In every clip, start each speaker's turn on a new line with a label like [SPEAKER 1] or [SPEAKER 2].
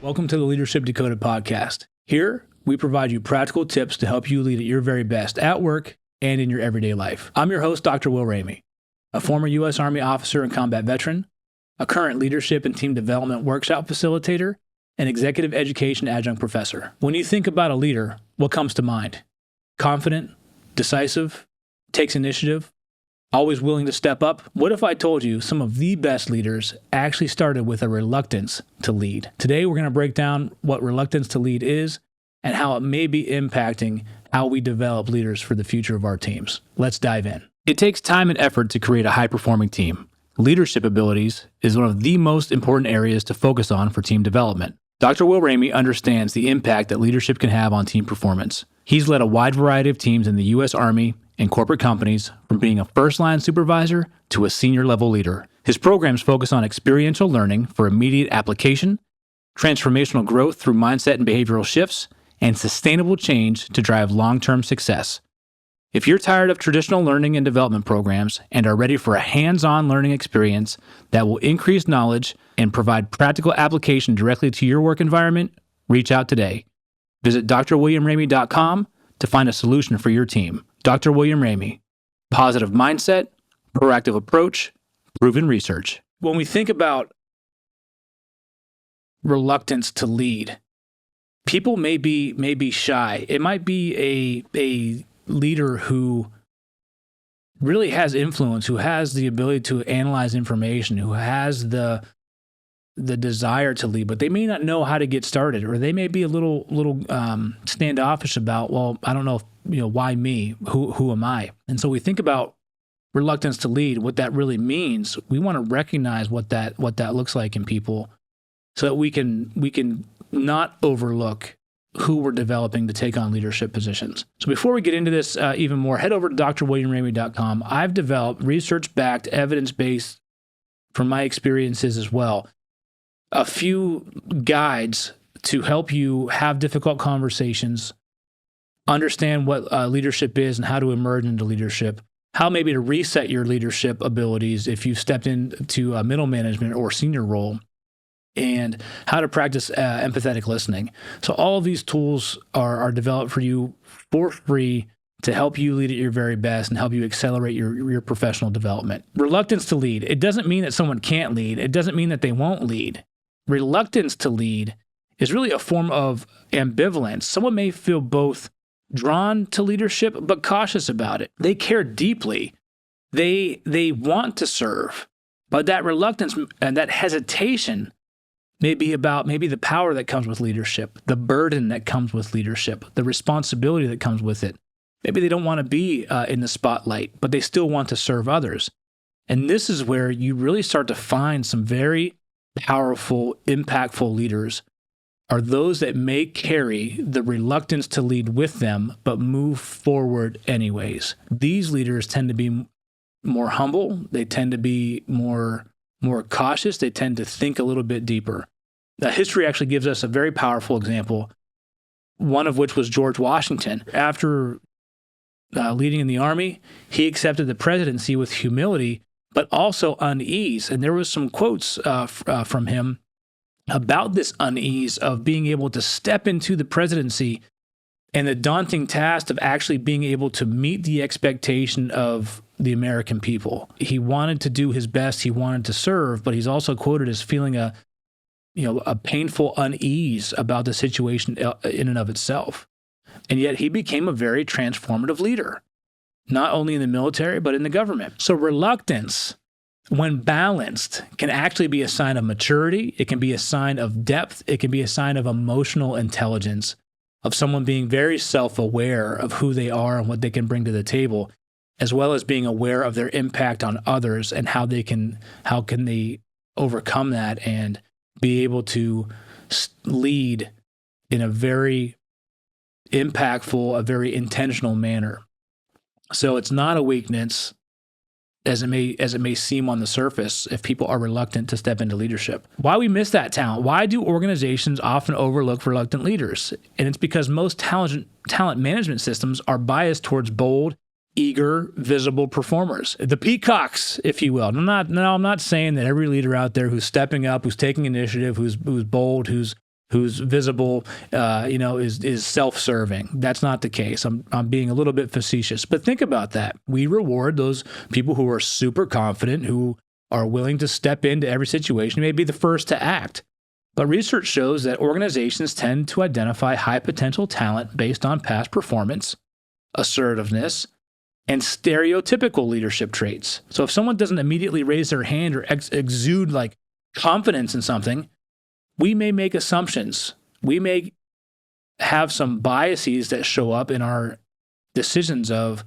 [SPEAKER 1] Welcome to the Leadership Decoded podcast. Here, we provide you practical tips to help you lead at your very best at work and in your everyday life. I'm your host, Dr. Will Ramey, a former U.S. Army officer and combat veteran, a current leadership and team development workshop facilitator, and Executive Education Adjunct Professor. When you think about a leader, what comes to mind? Confident, decisive, takes initiative, always willing to step up? What if I told you some of the best leaders actually started with a reluctance to lead? Today, we're going to break down what reluctance to lead is and how it may be impacting how we develop leaders for the future of our teams. Let's dive in. It takes time and effort to create a high-performing team. Leadership abilities is one of the most important areas to focus on for team development. Dr. Will Ramey understands the impact that leadership can have on team performance. He's led a wide variety of teams in the U.S. Army and corporate companies, from being a first-line supervisor to a senior-level leader. His programs focus on experiential learning for immediate application, transformational growth through mindset and behavioral shifts, and sustainable change to drive long-term success. If you're tired of traditional learning and development programs and are ready for a hands-on learning experience that will increase knowledge and provide practical application directly to your work environment, reach out today. Visit drwilliamramey.com to find a solution for your team. Dr. William Ramey, positive mindset, proactive approach, proven research. When we think about reluctance to lead, people may be shy. It might be a leader who really has influence, who has the ability to analyze information, who has the desire to lead, but they may not know how to get started, or they may be a little standoffish about, well, I don't know if, why me? Who am I? And so we think about reluctance to lead, what that really means. We want to recognize what that looks like in people, so that we can not overlook who we're developing to take on leadership positions. So before we get into this even more, head over to drwilliamramey.com. I've developed research-backed, evidence-based, from my experiences as well, a few guides to help you have difficult conversations, understand what leadership is and how to emerge into leadership, how maybe to reset your leadership abilities if you've stepped into a middle management or senior role, and how to practice empathetic listening. So all of these tools are developed for you for free to help you lead at your very best and help you accelerate your professional development. Reluctance to lead. It doesn't mean that someone can't lead. It doesn't mean that they won't lead. Reluctance to lead is really a form of ambivalence. Someone may feel both drawn to leadership but cautious about it. They care deeply. They want to serve, but that reluctance and that hesitation may be about maybe the power that comes with leadership, the burden that comes with leadership, the responsibility that comes with it. Maybe they don't want to be in the spotlight, but they still want to serve others. And this is where you really start to find some very powerful, impactful leaders are those that may carry the reluctance to lead with them, but move forward anyways. These leaders tend to be more humble. They tend to be more cautious. They tend to think a little bit deeper. History actually gives us a very powerful example, one of which was George Washington. After leading in the Army, he accepted the presidency with humility, but also unease. And there was some quotes from him about this unease of being able to step into the presidency and the daunting task of actually being able to meet the expectation of the American people. He wanted to do his best. He wanted to serve, but he's also quoted as feeling a painful unease about the situation in and of itself. And yet he became a very transformative leader, not only in the military, but in the government. So reluctance, when balanced, can actually be a sign of maturity. It can be a sign of depth. It can be a sign of emotional intelligence, of someone being very self-aware of who they are and what they can bring to the table, as well as being aware of their impact on others and how can they overcome that and be able to lead in a very impactful, a very intentional manner. So it's not a weakness, as it may seem on the surface, if people are reluctant to step into leadership. Why we miss that talent? Why do organizations often overlook reluctant leaders? And it's because most talent management systems are biased towards bold, eager, visible performers. The peacocks, if you will. I'm not saying that every leader out there who's stepping up, who's taking initiative, who's bold, who's who's visible, is self-serving. That's not the case. I'm being a little bit facetious, but think about that. We reward those people who are super confident, who are willing to step into every situation, may be the first to act. But research shows that organizations tend to identify high potential talent based on past performance, assertiveness, and stereotypical leadership traits. So if someone doesn't immediately raise their hand or exude like confidence in something, we may make assumptions. We may have some biases that show up in our decisions of,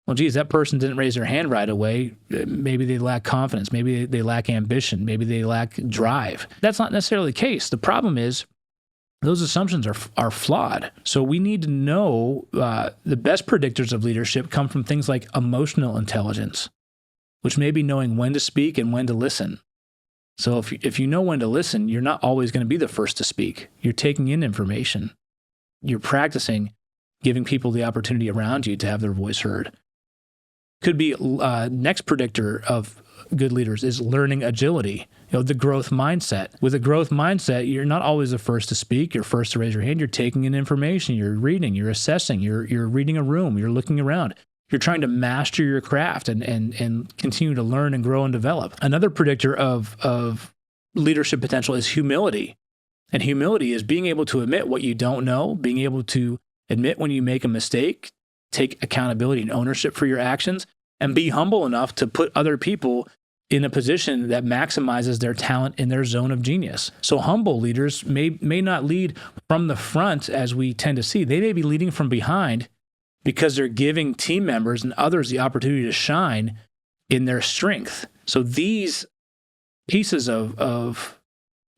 [SPEAKER 1] well, geez, that person didn't raise their hand right away. Maybe they lack confidence. Maybe they lack ambition. Maybe they lack drive. That's not necessarily the case. The problem is those assumptions are flawed. So we need to know the best predictors of leadership come from things like emotional intelligence, which may be knowing when to speak and when to listen. So if you know when to listen, you're not always going to be the first to speak. You're taking in information. You're practicing giving people the opportunity around you to have their voice heard. Could be next predictor of good leaders is learning agility, the growth mindset. With a growth mindset, you're not always the first to speak. You're first to raise your hand. You're taking in information. You're reading. You're assessing. You're reading a room. You're looking around. You're trying to master your craft and continue to learn and grow and develop. Another predictor of leadership potential is humility. And humility is being able to admit what you don't know, being able to admit when you make a mistake, take accountability and ownership for your actions, and be humble enough to put other people in a position that maximizes their talent in their zone of genius. So humble leaders may not lead from the front as we tend to see. They may be leading from behind because they're giving team members and others the opportunity to shine in their strength. So these pieces of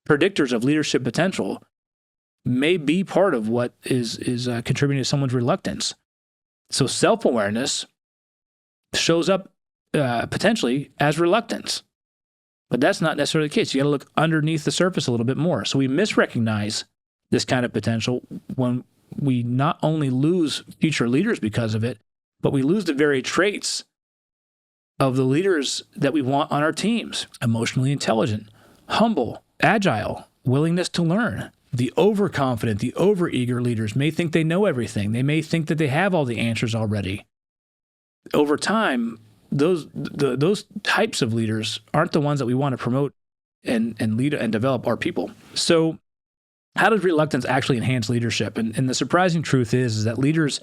[SPEAKER 1] predictors of leadership potential may be part of what is contributing to someone's reluctance. So self-awareness shows up potentially as reluctance, but that's not necessarily the case. You got to look underneath the surface a little bit more. So we misrecognize this kind of potential when we not only lose future leaders because of it, but we lose the very traits of the leaders that we want on our teams: emotionally intelligent, humble, agile, willingness to learn. The overconfident, the overeager leaders may think they know everything. They may think that they have all the answers already. Over time, those types of leaders aren't the ones that we want to promote and lead and develop our people. So how does reluctance actually enhance leadership? And the surprising truth is that leaders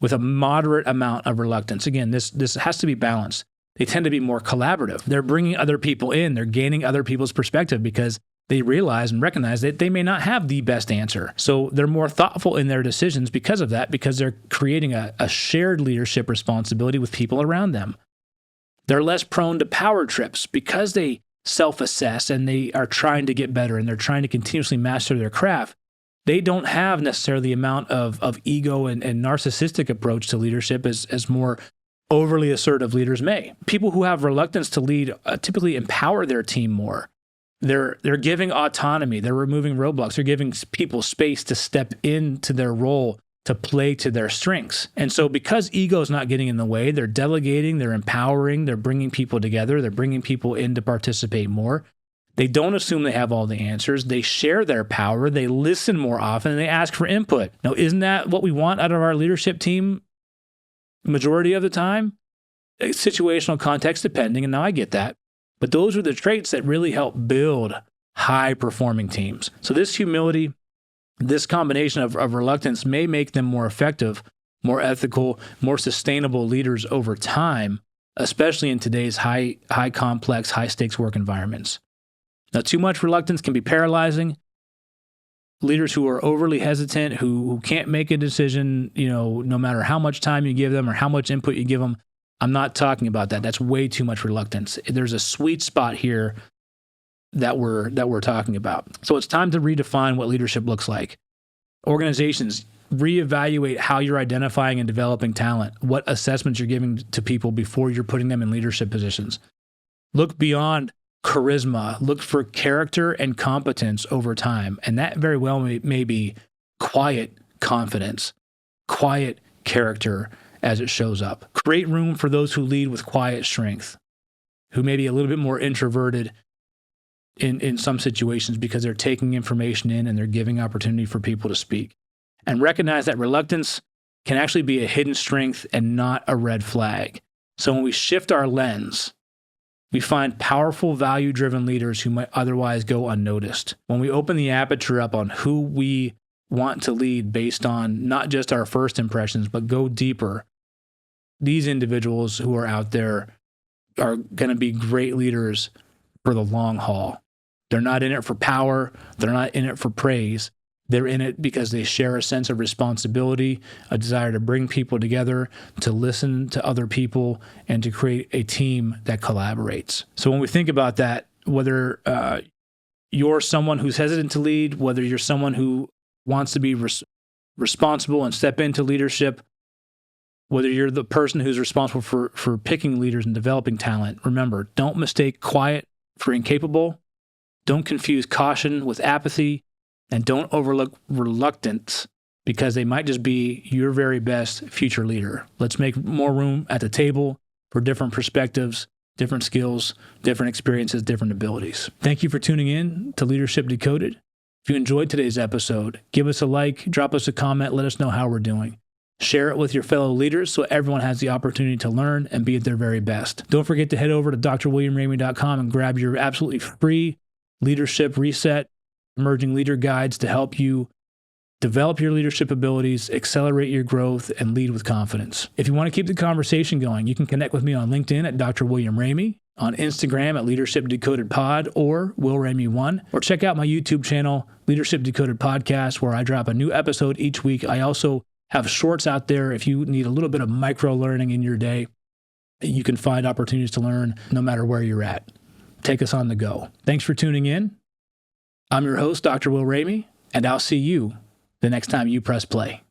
[SPEAKER 1] with a moderate amount of reluctance, again, this has to be balanced. They tend to be more collaborative. They're bringing other people in. They're gaining other people's perspective because they realize and recognize that they may not have the best answer. So they're more thoughtful in their decisions because of that, because they're creating a shared leadership responsibility with people around them. They're less prone to power trips because they self-assess and they are trying to get better and they're trying to continuously master their craft. They don't have necessarily the amount of ego and narcissistic approach to leadership as more overly assertive leaders may. People who have reluctance to lead typically empower their team more. They're giving autonomy. They're removing roadblocks. They're giving people space to step into their role, to play to their strengths. And so because ego is not getting in the way, they're delegating, they're empowering, they're bringing people together, they're bringing people in to participate more. They don't assume they have all the answers. They share their power. They listen more often, and they ask for input. Now, isn't that what we want out of our leadership team majority of the time? Situational context depending, and now I get that. But those are the traits that really help build high-performing teams. So this humility, this combination of reluctance may make them more effective, more ethical, more sustainable leaders over time, especially in today's high complex, high-stakes work environments. Now, too much reluctance can be paralyzing. Leaders who are overly hesitant, who can't make a decision, no matter how much time you give them or how much input you give them, I'm not talking about that. That's way too much reluctance. There's a sweet spot here that we're talking about. So it's time to redefine what leadership looks like. Organizations, reevaluate how you're identifying and developing talent, what assessments you're giving to people before you're putting them in leadership positions. Look beyond charisma. Look for character and competence over time. And that very well may be quiet confidence, quiet character as it shows up. Create room for those who lead with quiet strength, who may be a little bit more introverted, in some situations because they're taking information in and they're giving opportunity for people to speak. And recognize that reluctance can actually be a hidden strength and not a red flag. So when we shift our lens, we find powerful, value-driven leaders who might otherwise go unnoticed. When we open the aperture up on who we want to lead based on not just our first impressions, but go deeper, these individuals who are out there are going to be great leaders for the long haul. They're not in it for power. They're not in it for praise. They're in it because they share a sense of responsibility, a desire to bring people together, to listen to other people, and to create a team that collaborates. So when we think about that, whether you're someone who's hesitant to lead, whether you're someone who wants to be responsible and step into leadership, whether you're the person who's responsible for picking leaders and developing talent, remember, don't mistake quiet for incapable. Don't confuse caution with apathy. And don't overlook reluctance because they might just be your very best future leader. Let's make more room at the table for different perspectives, different skills, different experiences, different abilities. Thank you for tuning in to Leadership Decoded. If you enjoyed today's episode, give us a like, drop us a comment, let us know how we're doing. Share it with your fellow leaders so everyone has the opportunity to learn and be at their very best. Don't forget to head over to drwilliamramey.com and grab your absolutely free Leadership Reset Emerging Leader Guides to help you develop your leadership abilities, accelerate your growth, and lead with confidence. If you want to keep the conversation going, you can connect with me on LinkedIn at Dr. William Ramey, on Instagram at Leadership Decoded Pod or Will Ramey 1, or check out my YouTube channel, Leadership Decoded Podcast, where I drop a new episode each week. I also have shorts out there if you need a little bit of micro learning in your day. You can find opportunities to learn no matter where you're at. Take us on the go. Thanks for tuning in. I'm your host, Dr. Will Ramey, and I'll see you the next time you press play.